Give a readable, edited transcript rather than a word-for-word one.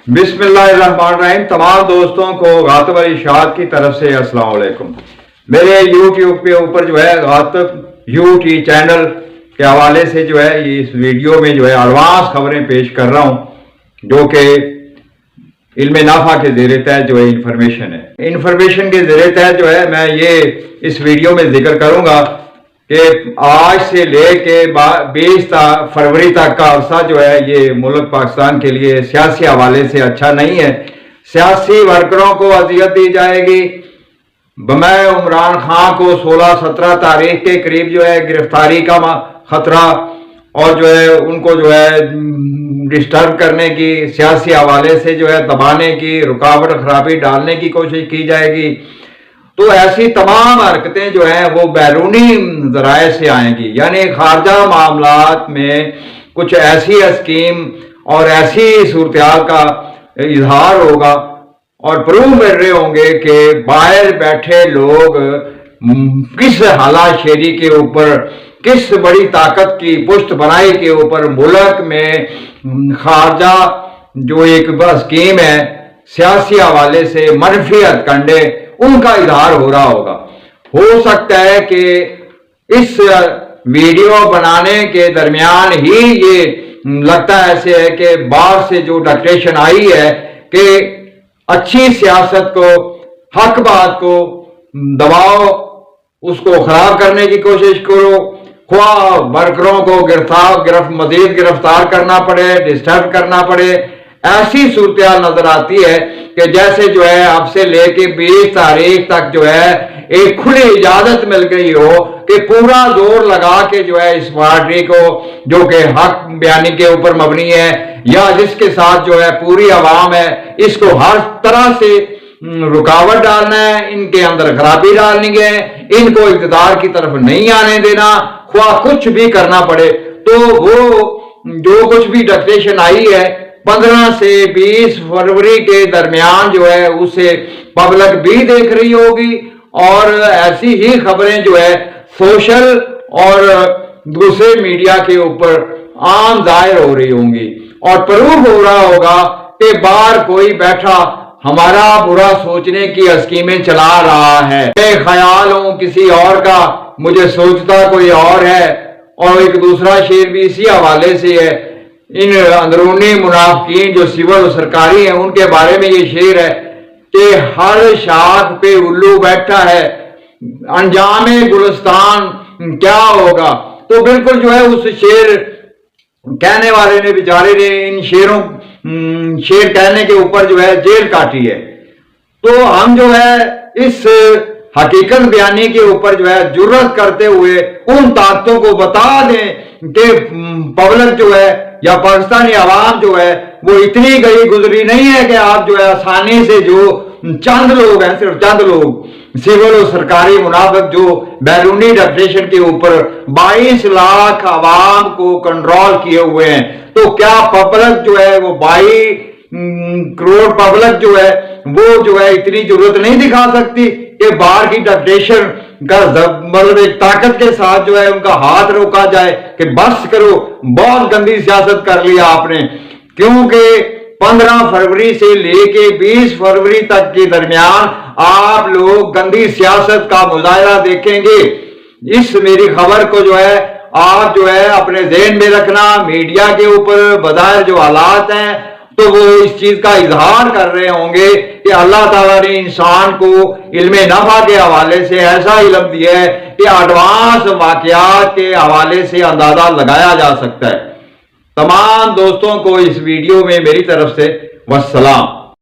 बिस्मिल्लाहिर्रहमानिर्रहीम। तमाम दोस्तों को गातब अली शाद की तरफ से अस्सलाम वालेकुम। मेरे यूट्यूब पे ऊपर जो है गातब यूटी चैनल के हवाले से जो है इस वीडियो में जो है एडवांस खबरें पेश कर रहा हूँ जो कि इल्मे नाफा के ज़ेरे तहत जो है इंफॉर्मेशन है। इंफॉर्मेशन के ज़ेरे तहत जो है मैं ये इस वीडियो में जिक्र करूँगा कि आज से लेके 20 फरवरी तक का अरसा जो है ये मुल्क पाकिस्तान के लिए सियासी हवाले से अच्छा नहीं है। सियासी वर्करों को अजियत दी जाएगी। मैं इमरान खान को 16-17 तारीख के करीब जो है गिरफ्तारी का खतरा और जो है उनको जो है डिस्टर्ब करने की, सियासी हवाले से जो है दबाने की, रुकावट खराबी डालने की कोशिश की जाएगी। तो ऐसी तमाम हरकतें जो हैं वो बैरूनी ज़राए से आएंगी, यानी खारजा मामलात में कुछ ऐसी स्कीम और ऐसी सूरत हाल का इजहार होगा और प्रूव कर रहे होंगे कि बाहर बैठे लोग किस हालाशेरी के ऊपर, किस बड़ी ताकत की पुष्ट बनाई के ऊपर मुल्क में खारजा जो एक स्कीम है सियासी हवाले से मनफी हथकंडे उनका इजहार हो रहा होगा। हो सकता है कि इस वीडियो बनाने के दरमियान ही ये लगता ऐसे है कि बाहर से जो डिक्टेशन आई है कि अच्छी सियासत को, हक बात को दबाओ, उसको खराब करने की कोशिश करो, ख्वाह वर्करों को मजीद गिरफ्तार करना पड़े, डिस्टर्ब करना पड़े। ऐसी सूरत नजर आती है कि जैसे जो है अब से लेके 20 तारीख तक जो है एक खुली इजाजत मिल गई हो कि पूरा जोर लगा के जो है इस पार्टी को जो कि हक बयानी के ऊपर मबनी है या जिसके साथ जो है पूरी आवाम है, इसको हर तरह से रुकावट डालना है, इनके अंदर खराबी डालनी है, इनको इक़्तिदार की तरफ नहीं आने देना, ख्वाह कुछ भी करना पड़े। तो वो जो कुछ भी डिक्टेशन आई है 15 से 20 फरवरी के दरमियान जो है उसे पब्लिक भी देख रही होगी और ऐसी ही खबरें जो है सोशल और दूसरे मीडिया के ऊपर आम जाहिर हो रही होंगी और प्रूव हो रहा होगा कि बाहर कोई बैठा हमारा बुरा सोचने की स्कीमें चला रहा है। मैं ख्याल हूं किसी और का, मुझे सोचता कोई और है। और एक दूसरा शेर भी इसी हवाले से है, इन अंदरूनी मुनाफिकीन जो सिविल और सरकारी हैं उनके बारे में ये शेर है कि हर शाख पे उल्लू बैठा है, अंजामे गुलिस्तान क्या होगा। तो बिल्कुल जो है उस शेर कहने वाले ने, बेचारे ने इन शेर कहने के ऊपर जो है जेल काटी है। तो हम जो है इस हकीकत बयानी के ऊपर जो है जुर्रत करते हुए उन ताकतों को बता दें कि पब्लिक जो है या पाकिस्तानी आवाम जो है वो इतनी गई गुजरी नहीं है कि आप जो है आसानी से जो चंद लोग हैं, सिर्फ चंद लोग सिविल और सरकारी मुनाफिक जो बैरूनी डिक्टेशन के ऊपर 22 लाख आवाम को कंट्रोल किए हुए हैं। तो क्या पब्लिक जो है वो 22 करोड़ पब्लिक जो है वो जो है इतनी जरूरत नहीं दिखा सकती कि बाहर की डिक्टेशन का मतलब एक ताकत के साथ जो है उनका हाथ रोका जाए कि बस करो, बहुत गंदी सियासत कर लिया आपने। क्योंकि 15 फरवरी से लेके 20 फरवरी तक के दरमियान आप लोग गंदी सियासत का मुजाहरा देखेंगे। इस मेरी खबर को जो है आप जो है अपने ज़हन में रखना। मीडिया के ऊपर बज़ाहिर जो हालात हैं तो वो इस चीज का इजहार कर रहे होंगे कि अल्लाह ताला ने इंसान को इल्मे नफा के हवाले से ऐसा इल्म दिया है कि एडवांस वाकयात के हवाले से अंदाजा लगाया जा सकता है। तमाम दोस्तों को इस वीडियो में मेरी तरफ से वस्सलाम।